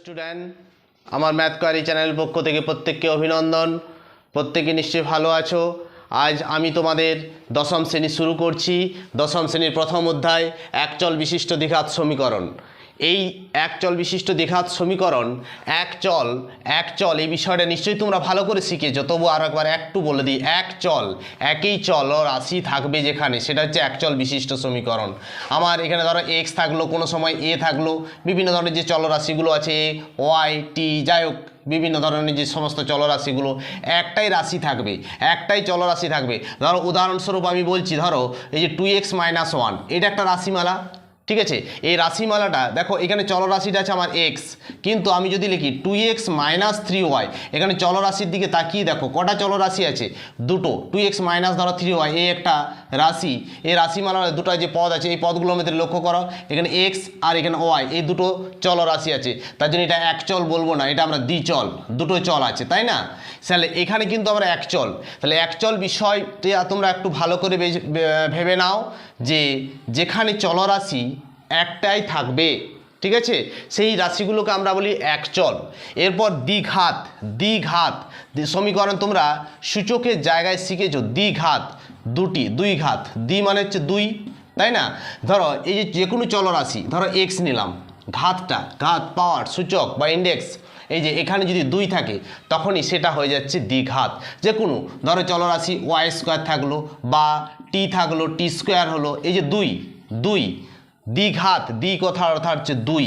Student, আমার math query channel পক্ষ থেকে প্রত্যেককে অভিনন্দন। প্রত্যেকে নিশ্চয়ই ভালো আছো। আজ আমি তোমাদের দশম শ্রেণী শুরু করছি। দশম শ্রেণীর প্রথম অধ্যায় একচল বিশিষ্ট দ্বিঘাত সমীকরণ। এই একচল বিশিষ্ট দ্বিঘাত সমীকরণ একচল এই বিষয়টা নিশ্চয়ই তোমরা ভালো করে শিখেছো, তবু আর একবার একটু বলে দিই। একচল একই চল ও রাশি থাকবে যেখানে, সেটা হচ্ছে একচল বিশিষ্ট সমীকরণ। আমার এখানে ধরো এক্স থাকলো, কোনো সময় এ থাকলো, বিভিন্ন ধরনের যে চলরাশিগুলো আছে এ ওয়াই টি যাই হোক, বিভিন্ন ধরনের যে সমস্ত চলরাশিগুলো, একটাই রাশি থাকবে, একটাই চলরাশি থাকবে। ধরো উদাহরণস্বরূপ আমি বলছি, ধরো এই যে 2x-1 এটা একটা রাশিমালা, ঠিক আছে। এই রাশিমালাটা দেখো, এখানে চলরাশিটা আছে আমার এক্স, কিন্তু আমি যদি লিখি 2x-3y, এখানে চলরাশির দিকে তাকিয়ে দেখো কটা চলরাশি আছে, দুটো। 2x-3y এই একটা রাশি, এই রাশিমালার দুটো যে পদ আছে এই পদগুলোর মধ্যে লক্ষ্য করো, এখানে এক্স আর এখানে ওয়াই এই দুটো চলরাশি আছে, তার জন্য এটা একচল বলবো না, এটা আমরা দ্বিচল, দুটো চল আছে, তাই না। তাহলে এখানে কিন্তু আমরা একচল, তাহলে একচল বিষয়টা তোমরা একটু ভালো করে ভেবে নাও যে যেখানে চলরাশি একটাই থাকবে, ঠিক আছে, সেই রাশিগুলোকে আমরা বলি একচল। এরপর দ্বিঘাত সমীকরণ তোমরা সূচকের জায়গায় শিখেছো। দ্বিঘাত দুই ঘাত, দ্বি মানে হচ্ছে দুই, তাই না। ধরো এই যে কোনো চলরাশি, ধরো এক্স নিলাম, ঘাত পাওয়ার সূচক বা ইন্ডেক্স, এই যে এখানে যদি দুই থাকে তখনই সেটা হয়ে যাচ্ছে দ্বিঘাত। যে কোনো ধরো চলরাশি ওয়াই স্কোয়ার থাকলো বা টি থাকলো, টি স্কোয়ার হলো, এই যে দুই দ্বিঘাত, কথার অর্থ হচ্ছে দুই।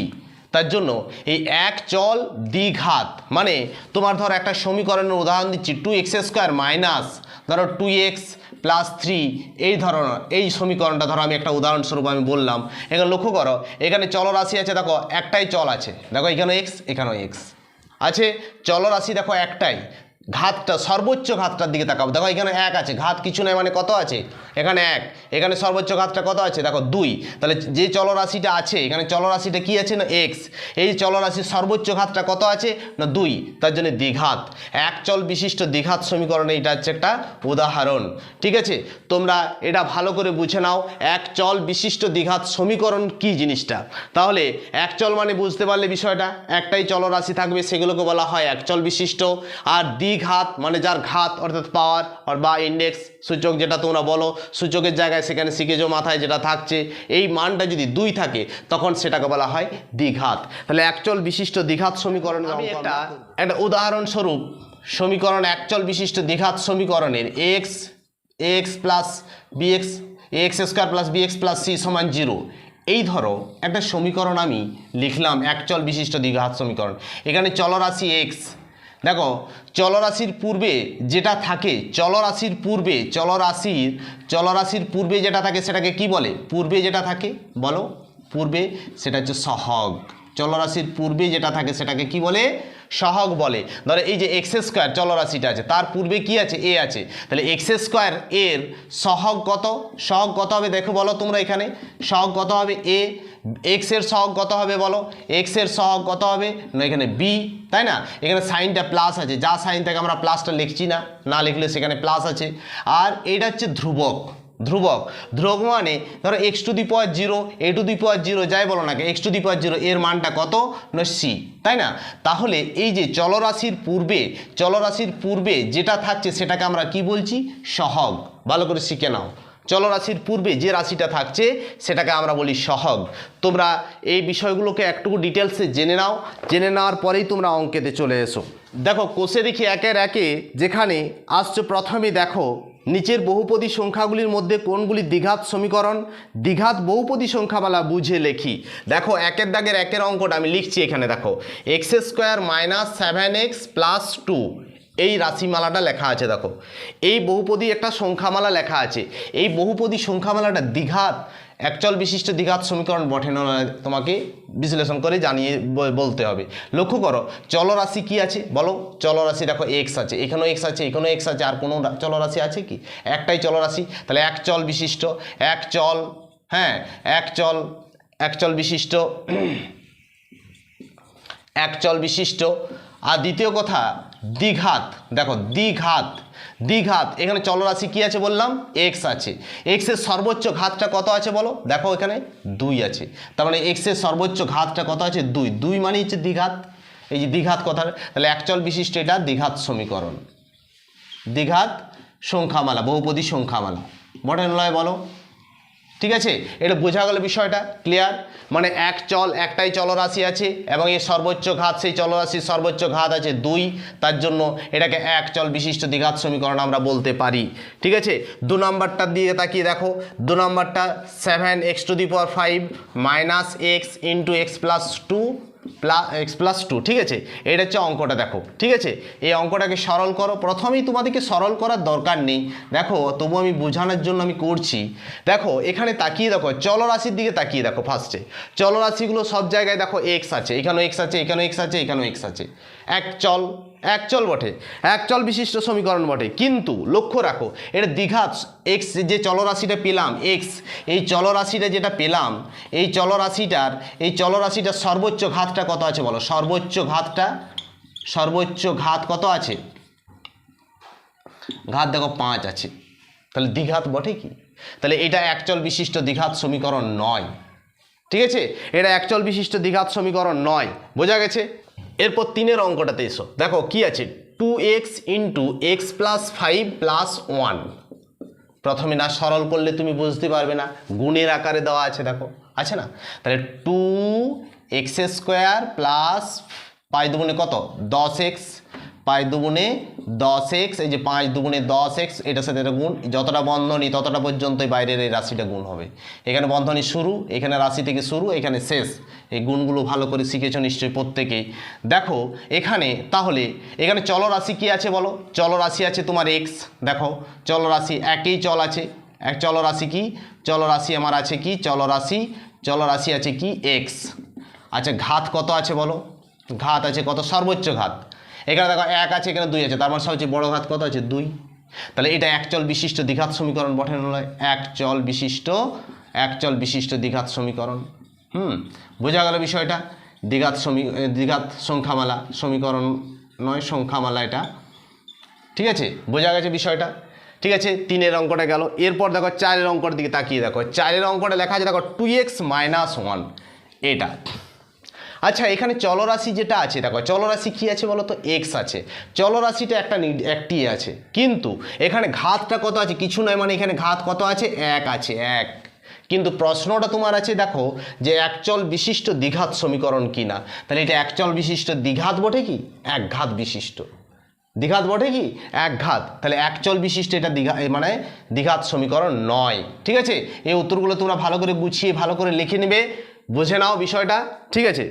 তার জন্য এই একচল দ্বিঘাত মানে তোমার ধরো একটা সমীকরণের উদাহরণ দিচ্ছি, 2x² মাইনাস ধরো 2x+3 এই ধরনের এই সমীকরণটা ধরো আমি একটা উদাহরণস্বরূপ আমি বললাম। এখানে লক্ষ্য করো, এখানে চলরাশি আছে, দেখো একটাই চল আছে, দেখো এখানেও এক্স এখানেও এক্স আছে, চলরাশি দেখো একটাই। ঘাতটা সর্বোচ্চ ঘাতটার দিকে তাকাবো, দেখো এখানে এক আছে, ঘাত কিছু নয় মানে কত আছে, এখানে এক, এখানে সর্বোচ্চ ঘাতটা কত আছে, দেখো দুই। তাহলে যে চলরাশিটা আছে এখানে, চলরাশিটা কি আছে না এক্স, এই চলরাশির সর্বোচ্চ ঘাতটা কত আছে না দুই, তার জন্য দ্বিঘাত। একচল বিশিষ্ট দ্বিঘাত সমীকরণে এটা হচ্ছে একটা উদাহরণ, ঠিক আছে। তোমরা এটা ভালো করে বুঝে নাও একচল বিশিষ্ট দ্বিঘাত সমীকরণ কি জিনিসটা। তাহলে একচল মানে বুঝতে পারলে বিষয়টা, একটাই চলরাশি থাকবে, সেগুলোকে বলা হয় একচল বিশিষ্ট। আর দ্বিঘাত মানে যার ঘাত অর্থাৎ পাওয়ার বা ইন্ডেক্স সূচক যেটা তোমরা বলো, সূচকের জায়গায় সেখানে শিখেছো মাথায় যেটা থাকছে, এই মানটা যদি দুই থাকে তখন সেটাকে বলা হয় দ্বিঘাত। তাহলে একচল বিশিষ্ট দ্বিঘাত সমীকরণ আমি একটা উদাহরণস্বরূপ সমীকরণ একচল বিশিষ্ট দ্বিঘাত সমীকরণের x plus bx x² + bx + c = 0 এই ধরো একটা সমীকরণ আমি লিখলাম, একচল বিশিষ্ট দ্বিঘাত সমীকরণ। এখানে চলরাশি এক্স, দেখো চলরাশির পূর্বে যেটা থাকে, চলরাশির পূর্বে যেটা থাকে সেটাকে কি বলে, পূর্বে যেটা থাকে বলো, পূর্বে সেটা হচ্ছে সহগ। চলরাশির পূর্বে যেটা থাকে সেটাকে কি বলে, সহগ বলে। ধরো এই যে x² চলরাশিটা আছে, তার পূর্বে কি আছে, এ আছে, তাহলে x² এর সহগ কত হবে দেখো বলো তোমরা, এখানে সহগ কত হবে, এ। এক্স এর সহগ কত হবে বলো, এক্স এর সহগ কত হবে না এখানে বি, তাই না। এখানে সাইনটা প্লাস আছে, যা সাইন থেকে আমরা প্লাসটা লিখছি না লিখলে সেখানে প্লাস আছে। আর এটা হচ্ছে ধ্রুবক মানে ধরো x⁴, a⁴, যাই বলো না x⁴ এর মানটা কত না সি, তাই না। তাহলে এই যে চলরাশির পূর্বে যেটা থাকছে সেটাকে আমরা কি বলছি, সহগ। ভালো করে শিখে নাও, চলরাশির পূর্বে যে রাশিটা থাকছে সেটাকে আমরা বলি সহগ। তোমরা এই বিষয়গুলোকে একটু ডিটেলসে জেনে নেওয়ার পরেই তোমরা অঙ্কেতে চলে এসো। দেখো কোষে দেখি একের একে যেখানে আসছে, প্রথমে দেখো নিচের বহুপদী সংখ্যাগুলির মধ্যে কোনগুলি দ্বিঘাত সমীকরণ। দ্বিঘাত বহুপদী সংখ্যামালা বুঝে লেখি। দেখো একের দাগের একের অঙ্কটা আমি লিখছি, এখানে দেখো x² - 7x + 2 এই রাশিমালাটা লেখা আছে। দেখো এই বহুপদী একটা সংখ্যামালা লেখা আছে, এই বহুপদী সংখ্যামালাটা দ্বিঘাত একচল বিশিষ্ট দ্বিঘাত সমীকরণ বটে না, তোমাকে বিশ্লেষণ করে জানিয়ে বলতে হবে। লক্ষ্য করো চলরাশি কি আছে বলো, চলরাশি দেখো এক্স আছে, এখানেও এক্স আছে, এখানেও এক্স আছে, আর কোনো চলরাশি আছে কি, একটাই চলরাশি। তাহলে একচল বিশিষ্ট, একচল বিশিষ্ট। আর দ্বিতীয় কথা দ্বিঘাত, দেখো দ্বিঘাত এখানে চলরাশি কি আছে বললাম, এক্স আছে, এক্স এর সর্বোচ্চ ঘাতটা কত আছে বলো, দেখো এখানে দুই আছে, তার মানে এক্স এর সর্বোচ্চ ঘাতটা কত আছে, দুই মানে হচ্ছে দ্বিঘাত। এই যে দ্বিঘাত কথা, তাহলে একচল বিশিষ্ট এটা দ্বিঘাত সমীকরণ, দ্বিঘাত সংখ্যামালা, বহুপদী সংখ্যামালা। বটে নয় বলো, ঠিক আছে? এটা বোঝা গেল বিষয়টা, ক্লিয়ার? মানে এক চল, একটাই চলরাশি আছে এবং এর সর্বোচ্চ ঘাত, সেই চলরাশির সর্বোচ্চ ঘাত আছে 2, তার জন্য এটাকে এক চল বিশিষ্ট দ্বিঘাত সমীকরণ আমরা বলতে পারি, ঠিক আছে? 2 নম্বরটার দিকে তাকিয়ে দেখো, 2 নম্বরটা 7x⁵ minus x into x plus 2, ঠিক আছে? এটা হচ্ছে অঙ্কটা, দেখো, ঠিক আছে? এই অঙ্কটাকে সরল করো। প্রথমেই তোমাদেরকে সরল করার দরকার নেই, দেখো, তবু আমি বোঝানোর জন্য আমি করছি। দেখো এখানে তাকিয়ে দেখো, চলরাশির দিকে তাকিয়ে দেখো। ফার্স্টে চলরাশিগুলো সব জায়গায় দেখো এক্স আছে, এখানেও এক্স আছে, এখানেও এক্স আছে, এখানেও এক্স আছে। এক চল বটে, এক চল বিশিষ্ট সমীকরণ বটে, কিন্তু লক্ষ্য রাখো এটা দ্বিঘাত। এক্স যে চলরাশিটা পেলাম, এক্স, এই চলরাশিটা যেটা পেলাম, এই চলরাশিটার সর্বোচ্চ ঘাতটা কত আছে বলো? সর্বোচ্চ ঘাত কত আছে? ঘাত দেখো 5 আছে, তাহলে দ্বিঘাত বটে কি? তাহলে এটা একচল বিশিষ্ট দ্বিঘাত সমীকরণ নয়, ঠিক আছে? এটা একচল বিশিষ্ট দ্বিঘাত সমীকরণ নয়, বোঝা গেছে? এরপর 3-এর অঙ্কটাতে এসো, দেখো কি আছে? 2x into x plus 5 plus 1। প্রথমে না সরল করলে তুমি বুঝতে পারবে না, গুণের আকারে দেওয়া আছে, দেখো আছে না? তাহলে 2x² প্লাস 5 দুগুণে কত? 10x, 5 দুগুণে 10x, এই যে 5 দুগুণে 10x, এটার সাথে এটা গুণ, যতটা বন্ধনী ততটা পর্যন্তই বাইরের এই রাশিটা গুণ হবে। এখানে বন্ধনী শুরু, এখানে রাশি থেকে শুরু, এখানে শেষ। এই গুণগুলো ভালো করে শিখেছো নিশ্চয়ই প্রত্যেকেই। দেখো এখানে, তাহলে এখানে চলরাশি কি আছে বলো? চলরাশি আছে তোমার এক্স, দেখো চলরাশি একই চল আছে, এক চলরাশি কি? চলরাশি আমার আছে কি? চলরাশি আছে কি? এক্স। আচ্ছা ঘাত কত আছে বলো? ঘাত আছে কত? সর্বোচ্চ ঘাত। এখানে দেখো 1 আছে, এখানে 2 আছে, তার মানে সবচেয়ে বড় ঘাত কত আছে? 2। তাহলে এটা একচল বিশিষ্ট দ্বিঘাত সমীকরণ বটে নয়? একচল বিশিষ্ট দ্বিঘাত সমীকরণ। বোঝা গেল বিষয়টা? দ্বিঘাত সংখ্যামালা, সমীকরণ নয়, সংখ্যামালা এটা, ঠিক আছে? বোঝা গেছে বিষয়টা? ঠিক আছে, 3-এর অঙ্কটা গেল। এরপর দেখো 4-এর অঙ্কটার দিকে তাকিয়ে দেখো। 4-এর অঙ্কটা লেখা আছে দেখো 2x - 1, এটা। আচ্ছা এখানে চলরাশি যেটা আছে, দেখো চলরাশি কি আছে বলো তো? এক্স আছে। চলরাশিটা একটি আছে, কিন্তু এখানে ঘাতটা কত আছে? কিছু নয়, মানে এখানে ঘাত কত আছে? 1 আছে, 1। কিন্তু প্রশ্নটা তোমার আছে দেখো যে একচল বিশিষ্ট দ্বিঘাত সমীকরণ কিনা। তাহলে এটা একচল বিশিষ্ট দ্বিঘাত বটে কি? এক ঘাত বিশিষ্ট দ্বিঘাত বটে কি? এক ঘাত। তাহলে একচল বিশিষ্ট এটা মানে দ্বিঘাত সমীকরণ নয়, ঠিক আছে? এই উত্তরগুলো তোমরা ভালো করে গুছিয়ে ভালো করে লিখে নেবে, বুঝে নাও বিষয়টা, ঠিক আছে?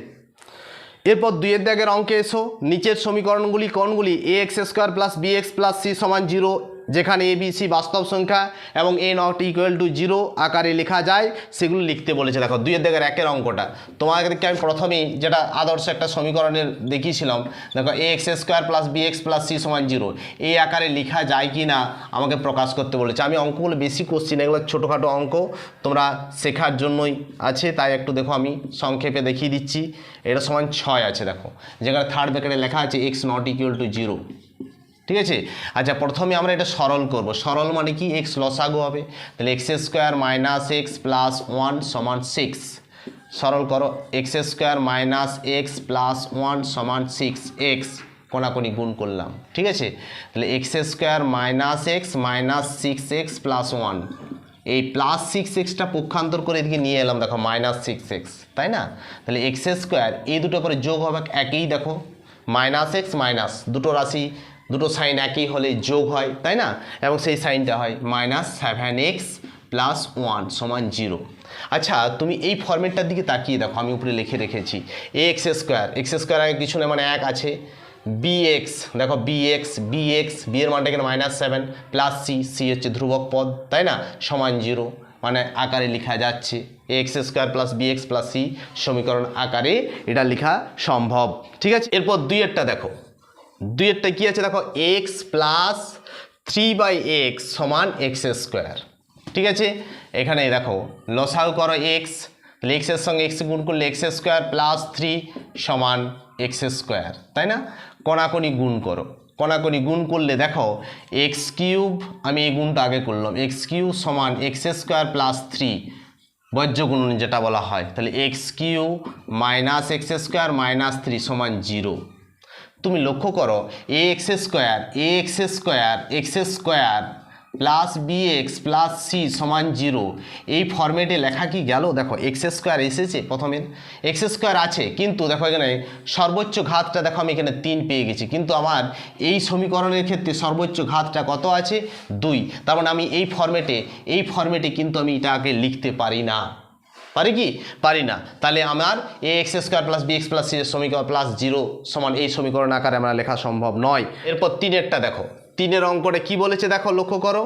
এরপর 2-এর দাগের অঙ্কে এসো। নিচের সমীকরণগুলি কোনগুলি? ax² plus bx plus c সমান 0, যেখানে a b c বাস্তব সংখ্যা এবং a ≠ = 0 আকারে লেখা যায়, সেগুলো লিখতে বলেছে। দেখো 2-এর দাগের 1-এর অঙ্কটা তোমাদেরকে আমি প্রথমেই যেটা আদর্শ একটা সমীকরণের দেখিয়েছিলাম, দেখো ax² plus bx plus c সমান 0 এই আকারে লেখা যায় কি না আমাকে প্রকাশ করতে বলেছে। আমি অঙ্কগুলো বেশি করছি না, এগুলো ছোটোখাটো অঙ্ক, তোমরা শেখার জন্যই আছে, তাই একটু দেখো আমি সংক্ষেপে দেখিয়ে দিচ্ছি। এটা সমান 6 আছে, দেখো যেখানে থার্ড ব্র্যাকেটে লেখা আছে x ≠ = 0, ঠিক আছে? আচ্ছা প্রথমে আমরা এটা সরল করব। সরল মানে কি? x লসাগু হবে, তাহলে x² - x প্লাস 1 সমান 6। সরল করো, x² - x প্লাস 1 সমান 6x, কোনাকুনি গুণ করলাম, ঠিক আছে? তাহলে x² - x minus 6x plus 1, এই প্লাস 6xটা পক্ষান্তর করে এদিকে নিয়ে এলাম, দেখো -6x, তাই না? তাহলে x² এই দুটো পরে যোগ হবে একই, দেখো -x মাইনাস, দুটো রাশি দুটো সাইন একই হলে যোগ হয়, তাই না? এবং সেই সাইনটা হয় -7x প্লাস 1 সমান 0। আচ্ছা তুমি এই ফর্মেটটার দিকে তাকিয়ে দেখো, আমি উপরে লিখে রেখেছি x² আগে কিছু না, মানে 1 আছে, bx, দেখো bx b এর মানটা এখানে -7 প্লাস c হচ্ছে ধ্রুবক পদ, তাই না? সমান 0, মানে আকারে লেখা যাচ্ছে x² plus bx plus c, সমীকরণ আকারে এটা লেখা সম্ভব, ঠিক আছে? এরপর 2-এরটা দেখো, 2-এরটা কি আছে দেখো, x প্লাস 3/x সমান x², ঠিক আছে? এখানে দেখো লসাগু করো x, তাহলে x এর সঙ্গে x গুণ করলে x² প্লাস 3 সমান x², তাই না? কোনাকুনি গুণ করো, কোনাকুনি গুণ করলে দেখো x³ আমি এই গুণটা আগে করলাম, x³ সমান x² প্লাস 3 বজ্রগুণন যেটা বলা হয়, তাহলে x q minus x square minus 3 সমান 0। তুমি লক্ষ্য করো x square plus B x plus C সমান 0 এই ফর্মেটে লেখা কি গেল? দেখো এক্স স্কোয়ার এসেছে, প্রথমের এক্স স্কোয়ার আছে, কিন্তু দেখো এখানে সর্বোচ্চ ঘাতটা দেখো আমি এখানে 3 পেয়ে গেছি, কিন্তু আমার এই সমীকরণের ক্ষেত্রে সর্বোচ্চ ঘাতটা কত আছে? 2। তার মানে আমি এই ফর্মেটে কিন্তু আমি এটাকে লিখতে পারি না। পারি কি? পারি না। তাহলে আমার A X square plus B x plus C সমীকরণ প্লাস 0 সমান এই সমীকরণ আকারে আমরা লেখা সম্ভব নয়। এরপর 3-এরটা দেখো, 3-এর অঙ্কটা কি বলেছে দেখো, লক্ষ্য করো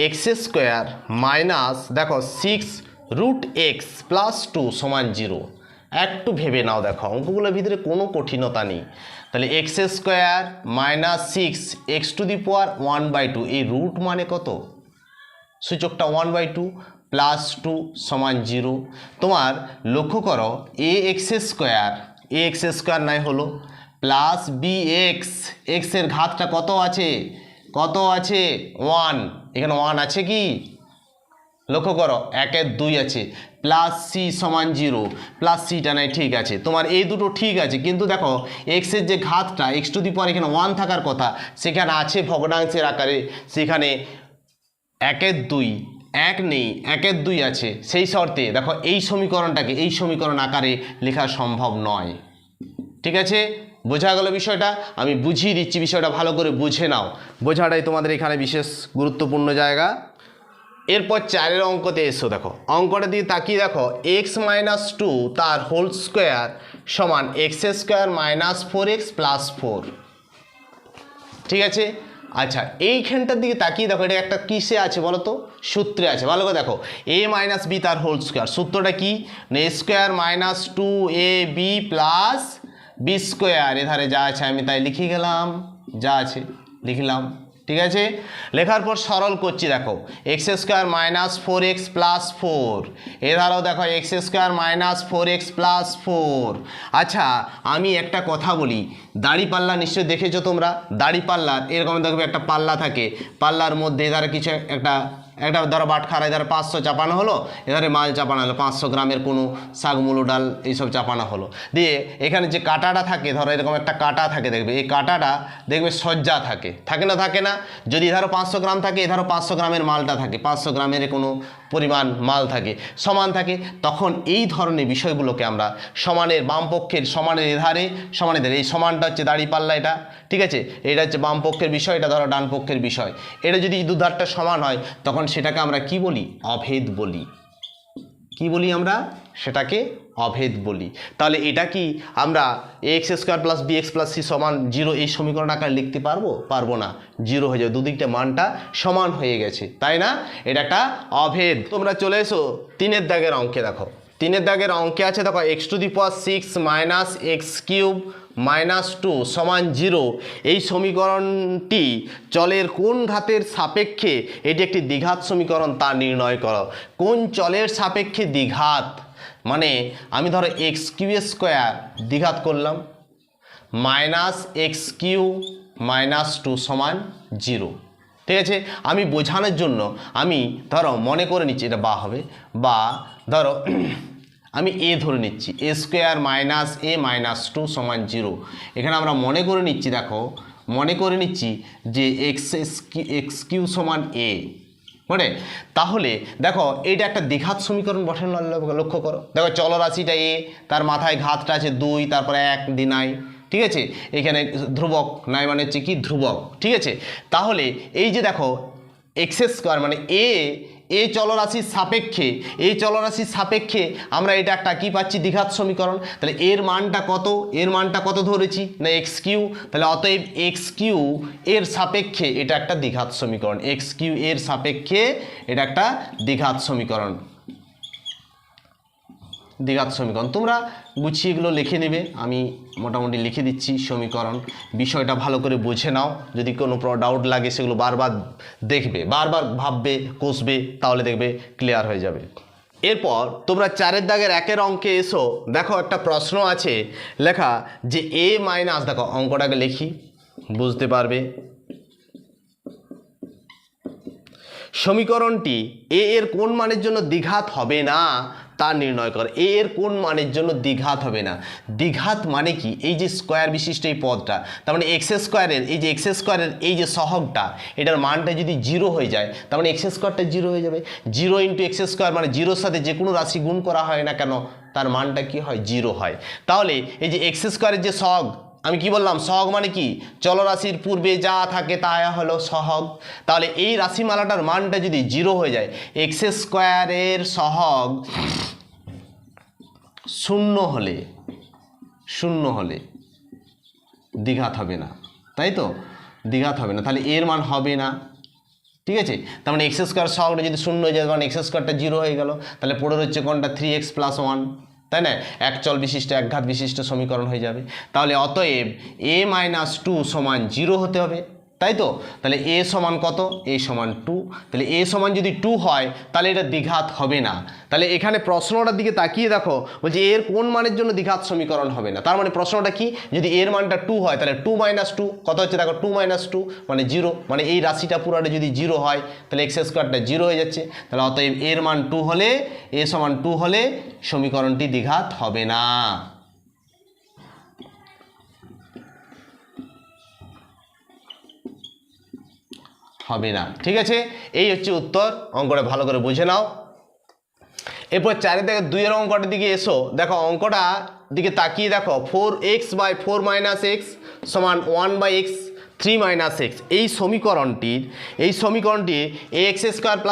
এক্স স্কোয়ার মাইনাস দেখো 6√x প্লাস 2 সমান 0। একটু ভেবে নাও, দেখো অঙ্কগুলোর ভিতরে কোনো কঠিনতা নেই। তাহলে এক্স স্কোয়ার মাইনাস 6x⁴ 1/2, এই রুট মানে কত? সূচকটা 1/2 প্লাস 2 সমান 0। তোমার লক্ষ্য করো এ এক্স স্কোয়ার নাই হলো প্লাস বি এক্সের ঘাতটা কত আছে? 1। এখানে 1 আছে কি? লক্ষ্য করো 1-এর 2 আছে, প্লাস সি সমান 0, প্লাস সিটা নাই, ঠিক আছে, তোমার এই দুটো ঠিক আছে, কিন্তু দেখো এক্সের যে ঘাতটা x⁴ এখানে 1 থাকার কথা, সেখানে আছে ভগ্নাংশের আকারে, সেখানে 1-এর 2 1 নেই, 1-এর 2 আছে, সেই শর্তে দেখো এই সমীকরণটাকে এই সমীকরণ আকারে লেখা সম্ভব নয়। ঠিক আছে, বোঝা গেল বিষয়টা? আমি বুঝিয়ে দিচ্ছি, বিষয়টা ভালো করে বুঝে নাও, বোঝাটাই তোমাদের এখানে বিশেষ গুরুত্বপূর্ণ জায়গা। এরপর 4-এর অঙ্কতে এসো, দেখো অঙ্কটা দিয়ে তাকিয়ে দেখো x-2 তার হোল স্কোয়ার সমান x² মাইনাস 4x প্লাস 4। ঠিক আছে, আচ্ছা এইখানটার দিকে তাকিয়ে দেখো, এটা একটা কিসে আছে বলো তো? সূত্রে আছে, ভালো করে দেখো a মাইনাস বি তার হোল স্কোয়ার, সূত্রটা কি? a² minus 2ab plus B square, এধারে যা আছে আমি তাই লিখে গেলাম, যা আছে লিখলাম। ঠিক আছে, লেখার পর সরল করছি, দেখো x² মাইনাস 4x প্লাস 4, এধারেও দেখো x² মাইনাস 4x প্লাস 4। আচ্ছা আমি একটা কথা বলি, দাড়িপাল্লা নিশ্চয়ই দেখেছো তোমরা, দাড়িপাল্লার এরকম দেখবে একটা পাল্লা থাকে, পাল্লার মধ্যে এধারে কিছু একটা ধরো বাটখারা, এধারে 500 চাপানো হলো, এধারে মাল চাপানো হলো, 500 গ্রামের কোনো শাক মূলো ডাল এইসব চাপানো হলো, দিয়ে এখানে যে কাঁটাটা থাকে, ধরো এরকম একটা কাঁটা থাকে, দেখবে এই কাঁটাটা দেখবে সজ্জা থাকে না? যদি এধারো 500 গ্রাম থাকে, এধারো 500 গ্রামের মালটা থাকে, 500 গ্রামের কোনো পরিমাণ মাল থাকে, সমান থাকে, তখন এই ধরনের বিষয়গুলোকে আমরা সমানের বাম পক্ষের সমানের এধারে সমানের, এই সমানটা হচ্ছে দাড়িপাল্লা, এটা ঠিক আছে, এটা হচ্ছে বাম পক্ষের বিষয়, এটা ধরো ডান পক্ষের বিষয়, এটা যদি দুধারটা সমান হয় তখন সেটাকে আমরা কি বলি? অভেদ বলি। কি বলি আমরা? সেটাকে অভেদ বলি। তাহলে এটা কি আমরা x² plus bx plus c সমান 0 এই সমীকরণ আকারে লিখতে পারবো না, 0 হয়ে যাবে, দুদিকটা মানটা সমান হয়ে গেছে, তাই না? এটা একটা অভেদ। তোমরা চলে এসো 3-এর দাগের অঙ্কে, দেখো 3-এর দাগের অঙ্কে আছে, দেখো x⁴ মাইনাস x³ মাইনাস 2 সমান 0 এই সমীকরণটি চলের কোন ঘাতের সাপেক্ষে এটি একটি দ্বিঘাত সমীকরণ তা নির্ণয় করো। কোন চলের সাপেক্ষে দ্বিঘাত? মানে আমি ধরো x³ দ্বিঘাত করলাম, মাইনাস x³ মাইনাস 2 সমান 0। ঠিক আছে, আমি বোঝানোর জন্য আমি ধরো মনে করে নিচ্ছি এটা বা হবে, বা ধরো আমি এ ধরে নিচ্ছি a² মাইনাস a মাইনাস 2 সমান 0। এখানে আমরা মনে করে নিচ্ছি, দেখো মনে করে নিচ্ছি যে x³ সমান a, মানে তাহলে দেখো এইটা একটা দ্বিঘাত সমীকরণ গঠন, লক্ষ্য করো, দেখো চলরাশিটা a, তার মাথায় ঘাতটা আছে 2, তারপরে 1 দিনাই, ঠিক আছে, এখানে ধ্রুবক নাই মানে হচ্ছে কি ধ্রুবক। ঠিক আছে, তাহলে এই যে দেখো x² মানে এই চলরাশির সাপেক্ষে আমরা এটা একটা কি পাচ্ছি? দ্বিঘাত সমীকরণ। তাহলে এর মানটা কত ধরেছি না x³, তাহলে অতএব x³ এর সাপেক্ষে এটা একটা দ্বিঘাত সমীকরণ, x³ এর সাপেক্ষে এটা একটা দ্বিঘাত সমীকরণ। তোমরা গুছিয়ে এগুলো লিখে নেবে, আমি মোটামুটি লিখে দিচ্ছি সমীকরণ, বিষয়টা ভালো করে বুঝে নাও, যদি কোনো ডাউট লাগে সেগুলো বারবার দেখবে, বারবার ভাববে, কষবে, তাহলে দেখবে ক্লিয়ার হয়ে যাবে। এরপর তোমরা 4-এর দাগের 1-এর অঙ্কে এসো, দেখো একটা প্রশ্ন আছে লেখা যে a মাইনাস, দেখো অঙ্কটাকে লিখি বুঝতে পারবে, সমীকরণটি এ এর কোন মানের জন্য দ্বিঘাত হবে না তা নির্ণয় কর। এ এর কোন মানের জন্য দ্বিঘাত হবে না? দ্বিঘাত মানে কি? এই যে স্কোয়ার বিশিষ্ট এই পদটা, তার মানে এক্স স্কোয়ারের এই যে এক্স স্কোয়ারের এই যে সহগটা, এটার মানটা যদি জিরো হয়ে যায়, তার মানে এক্স স্কোয়ারটা জিরো হয়ে যাবে। জিরো ইন্টু এক্স স্কোয়ার মানে জিরোর সাথে যে কোনো রাশি গুণ করা হয় না কেন, তার মানটা কি হয়? জিরো হয়। তাহলে এই যে এক্স স্কোয়ারের যে সহগ, আমি কি বললাম? সহগ মানে কি? চলরাশির পূর্বে যা থাকে তা হলো সহগ। তাহলে এই রাশিমালাটার মানটা যদি জিরো হয়ে যায়, এক্স স্কোয়ারের সহগ শূন্য হলে দ্বিঘাত হবে না, তাই তো? দ্বিঘাত হবে না, তাহলে এর মান হবে না। ঠিক আছে, তার মানে এক্স স্কোয়ার সহগটা যদি শূন্য হয়ে যায়, মানে এক্স স্কোয়ারটা জিরো হয়ে গেল, তাহলে পড়ে রয়েছে কোনটা? 3x + 1, তাই না? এক চল বিশিষ্ট একঘাত বিশিষ্ট সমীকরণ হয়ে যাবে। তাহলে অতএব a - 2 = 0 হতে হবে, তাই তো? তাহলে a সমান কত? a সমান 2। তাহলে a সমান যদি 2 হয়, তাহলে এটা দ্বিঘাত হবে না। তাহলে এখানে প্রশ্নটার দিকে তাকিয়ে দেখো, বলছে এর কোন মানের জন্য দ্বিঘাত সমীকরণ হবে না। তার মানে প্রশ্নটা কি? যদি এর মানটা 2 হয়, তাহলে 2 - 2 কত হচ্ছে? দেখো 2 - 2 মানে 0, মানে এই রাশিটা পুরোটা যদি 0 হয়, তাহলে এক্স স্কোয়ারটা 0 হয়ে যাচ্ছে। তাহলে অতএব এর মান 2 হলে, a সমান 2 হলে সমীকরণটি দ্বিঘাত হবে না। হবে না, ঠিক আছে? এই হচ্ছে উত্তর। অঙ্কটা ভালো করে বুঝে নাও। এরপর 4 থেকে 2 এর অঙ্কটার দিকে এসো। দেখো অঙ্কটা দিকে তাকিয়ে দেখো, 4x / 4 - x = 1/x 3 - x। এই সমীকরণটি ax²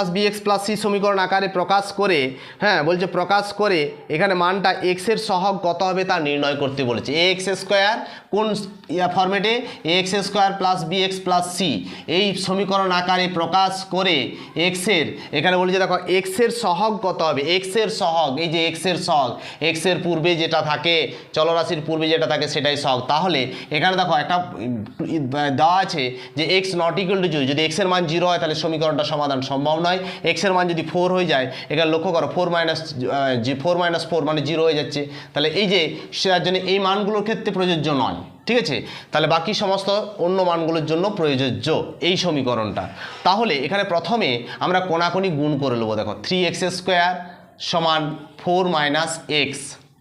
+ bx + c সমীকরণ আকারে প্রকাশ করে, হ্যাঁ বলছে প্রকাশ করে এখানে মানটা x এর সহগ কত হবে তা নির্ণয় করতে বলেছে। ax² কোন ফরম্যাটে? ax² + bx + c এই সমীকরণ আকারে প্রকাশ করে x এর, এখানে বলেছে দেখো x এর সহগ কত হবে? x এর সহগ, এই যে x এর সহগ, x এর পূর্বে যেটা থাকে, চলরাশির পূর্বে যেটা থাকে সেটাই সহগ। তাহলে এখানে দেখো একটা দেওয়া আছে যে x ≠ = 0। যদি x এর মান 0 হয়, তাহলে সমীকরণটা সমাধান সম্ভব নয়। x এর মান যদি 4 হয়ে যায়, এখানে লক্ষ্য করো 4 - 4 মানে 0 হয়ে যাচ্ছে। তাহলে এই যে সেটার জন্য এই মানগুলোর ক্ষেত্রে প্রযোজ্য নয়, ঠিক আছে? তাহলে বাকি সমস্ত অন্য মানগুলোর জন্য প্রযোজ্য এই সমীকরণটা। তাহলে এখানে প্রথমে আমরা কোনাকুনি গুণ করে নেবো। দেখো 3x² = 4 - x,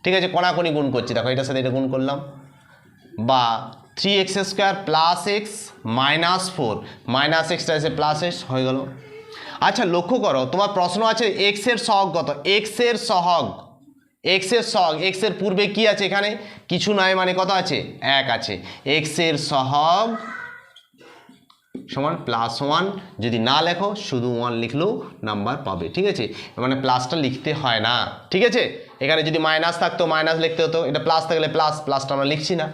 ঠিক আছে? কোনাকুনি গুণ করছি, দেখো এটার সাথে এটা গুণ করলাম, বা 3x² + x - 4 -xটা এসে +x হয়ে গেল। আচ্ছা লক্ষ্য করো, তোমার প্রশ্ন আছে x এর সহগ কত? x এর সহগ, x এর পূর্বে কি আছে? এখানে কিছু নয়, মানে কত আছে? 1 আছে। x এর সহগ সমান +1, যদি না লেখো শুধু 1 লিখলেও নাম্বার পাবে, ঠিক আছে? মানে প্লাসটা লিখতে হয় না, ঠিক আছে? এখানে যদি মাইনাস থাকতো মাইনাস লিখতে হতো, এটা প্লাস থাকলে প্লাসটা আমরা লিখছি না।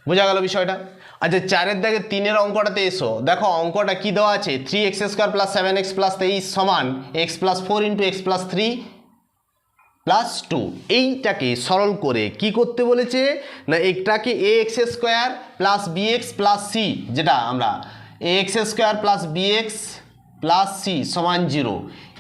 বোঝা গেল বিষয়টা? আচ্ছা 4 দাগে 3 এর অঙ্কটাতে এসো। দেখো অঙ্কটা কি দেওয়া আছে? 3x² + 7x + 23 = x + 4 × x + 3 + 2। এইটাকে সরল করে কি করতে বলেছে না, এটাকে ax² + bx + c, যেটা আমরা ax² + bx + c = 0,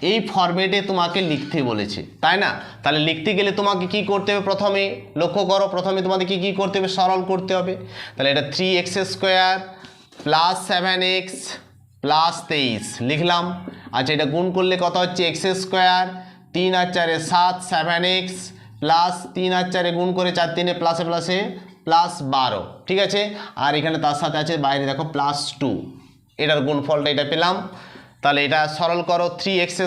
এই ফরম্যাটে তোমাকে লিখতে বলেছে, তাই না? তাহলে লিখতে গেলে তোমাকে কি করতে হবে? প্রথমে লক্ষ্য করো, প্রথমে তোমাদেরকে কি করতে হবে? সরল করতে হবে। তাহলে এটা 3x² + 7x + 23 লিখলাম। আচ্ছা এটা গুণ করলে কত হচ্ছে? x² 3 আর 4 7 7x প্লাস 3 আর 4 গুণ করে 4 3 প্লাসে প্লাসে +12, ঠিক আছে? আর এখানে তার সাথে আছে বাইরে দেখো +2, এটার গুণফলটা এটা পেলাম। তাহলে এটা সরল করো, 3x²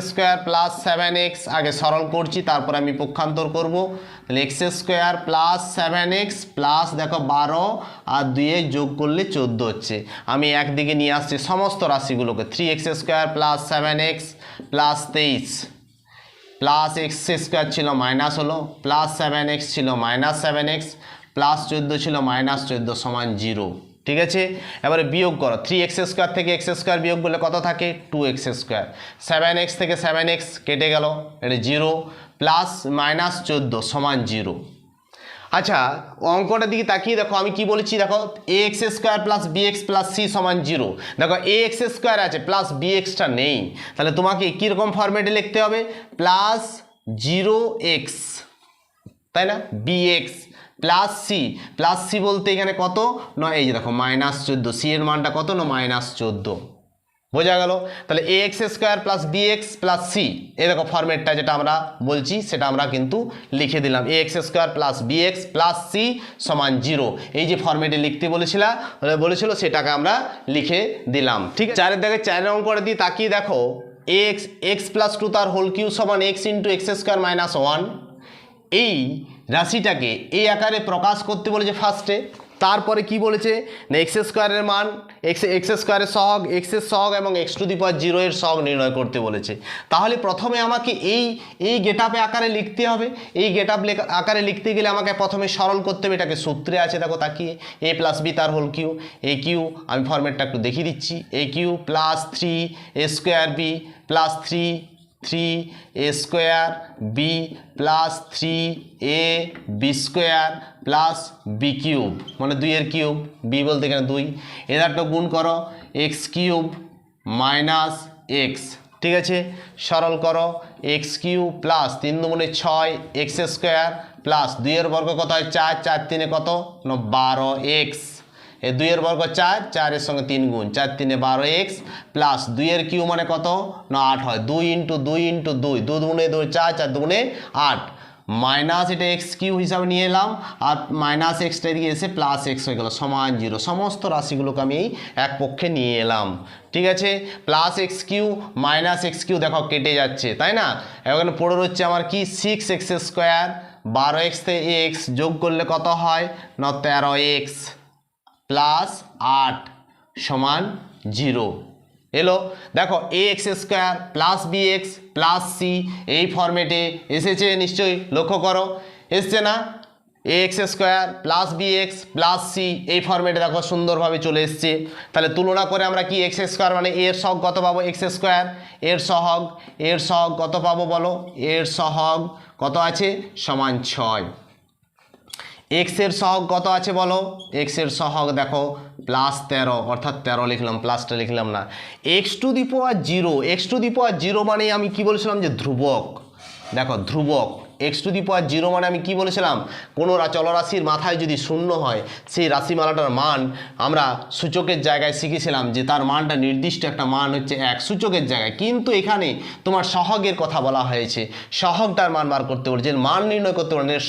+ 7x আগে সরল করছি, তারপর আমি পক্ষান্তর করব। তাহলে x² + 7x প্লাস দেখো 12 আর 2 যোগ করলে 14 হচ্ছে। আমি একদিকে নিয়ে আসছি সমস্ত রাশিগুলোকে, 3x² + 7x + 23 প্লাস x² ছিল মাইনাস হলো, প্লাস 7x ছিল -7x, প্লাস 14 ছিল -14 = 0, ঠিক আছে? এবারে বিয়োগ করো, 3x² থেকে x² বিয়োগ করলে কত থাকে? 2x²। 7x থেকে 7x কেটে গেল, এটা 0, প্লাস -14 = 0। আচ্ছা অঙ্কটার দিকে তাকিয়ে দেখো, আমি কি বলেছি দেখো, ax² + bx + c = 0। দেখো ax² আছে প্লাস bxটা নেই, তাহলে তোমাকে কীরকম ফরম্যাটে লিখতে হবে? +0x, তাই না? bx + c বলতে এখানে কত না, এই যে দেখো -14, c এর মানটা কত না? -14, বোঝা গেল? তাহলে A X square plus B x plus C, এই দেখো ফরম্যাটটা যেটা আমরা বলছি সেটা আমরা কিন্তু লিখে দিলাম, A X square plus B x plus C সমান 0। এই যে ফরম্যাটে লিখতে বলেছিল সেটাকে আমরা লিখে দিলাম। ঠিক আছে, 4 দাগে 4 অঙ্ক করে দিই, তাকিয়ে দেখো এক্স প্লাস 2 তার হোল কিউব সমান x into x square minus 1। এই রাশিটাকে এই আকারে প্রকাশ করতে বলেছে ফার্স্টে। তারপরে কি বলেছে না এক্স স্কোয়ারের মান এক্স স্কোয়ারের সহগ, এক্সের সহগ এবং এক্স টু দি পাওয়ার 0 এর সহগ নির্ণয় করতে বলেছে। তাহলে প্রথমে আমাকে এই গেট আপে আকারে লিখতে হবে। এই গেট আপ আকারে লিখতে গেলে আমাকে প্রথমে সরল করতে হবে। এটাকে সূত্রে আছে দেখো তাকিয়ে, এ প্লাস বি তার হোল কিউ, এ কিউ আমি ফরম্যাটটা একটু দেখিয়ে দিচ্ছি, A cube plus 3 A square B plus 3 A square B plus 3 A B square plus B cube, মানে 2 এর কিউব, বি বলতে এখানে 2, এদারটা গুণ করো এক্স কিউব মাইনাস এক্স, ঠিক আছে, সরল করো এক্স কিউব প্লাস 3 দুগুণে 6 এক্স স্কোয়ার প্লাস 2 এর বর্গ কত হয় 4, 4 3 কত না 12 এক্স, এই 2 এর বর্গ 4, 4 এর সঙ্গে 3 গুণ, 4 3 12 এক্স প্লাস 2 এর কিউ মানে কত না 8 হয়, 2 ইন্টু 2 ইন্টু 2, 2 দুগুণে 2 4, 4 দুগুণে 8 মাইনাস এটা এক্স কিউ হিসাবে নিয়ে এলাম আর মাইনাস এক্সটা এদিকে এসে প্লাস এক্স হয়ে গেল সমান 0। সমস্ত রাশিগুলোকে আমি এই এক পক্ষে নিয়ে এলাম, ঠিক আছে। Plus x q minus x q দেখো কেটে যাচ্ছে, তাই না? এখানে পড়ে রচ্ছে আমার কি 6 এক্স স্কোয়ার, 12 এক্স থেকে এক্স যোগ করলে কত হয় না 13 এক্স প্লাস 8 সমান 0 এলো। দেখো A X square plus B x plus C এই ফরম্যাটে এসেছে, নিশ্চয়ই লক্ষ্য করো এসছে না? A X square plus B x plus C এই ফরম্যাটে দেখো সুন্দরভাবে চলে এসছে। তাহলে তুলনা করে আমরা কি এক্স স্কোয়ার মানে এর সহগ কত পাবো, এক্স স্কোয়ার এর সহগ কত পাবো বলো, এর সহগ কত আছে সমান 6। এক্স এর সহগ কত আছে বলো, এক্স এর সহগ দেখো প্লাস 13, অর্থাৎ 13 লিখলাম, প্লাসটা লিখলাম না। এক্স টু দি পাওয়ার 0 মানে আমি কি বলেছিলাম যে ধ্রুবক, দেখো ধ্রুবক এক্স টু দি পাওয়ার 0 মানে আমি কি বলেছিলাম কোনো চলরাশির মাথায় যদি শূন্য হয় সেই রাশিমালাটার মান আমরা সূচকের জায়গায় শিখেছিলাম যে তার মানটা নির্দিষ্ট একটা মান হচ্ছে 1 সূচকের জায়গায়, কিন্তু এখানে তোমার সহগের কথা বলা হয়েছে, সহগটার মান বার করতে বলেছে, এর মান নির্ণয় করতে বলেছে, এর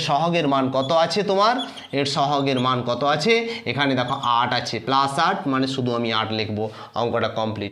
সহগের মান কত আছে তোমার, এর সহগের মান কত আছে এখানে দেখো 8 আছে, প্লাস 8 মানে শুধু আমি 8 লিখবো, অঙ্কটা কমপ্লিট।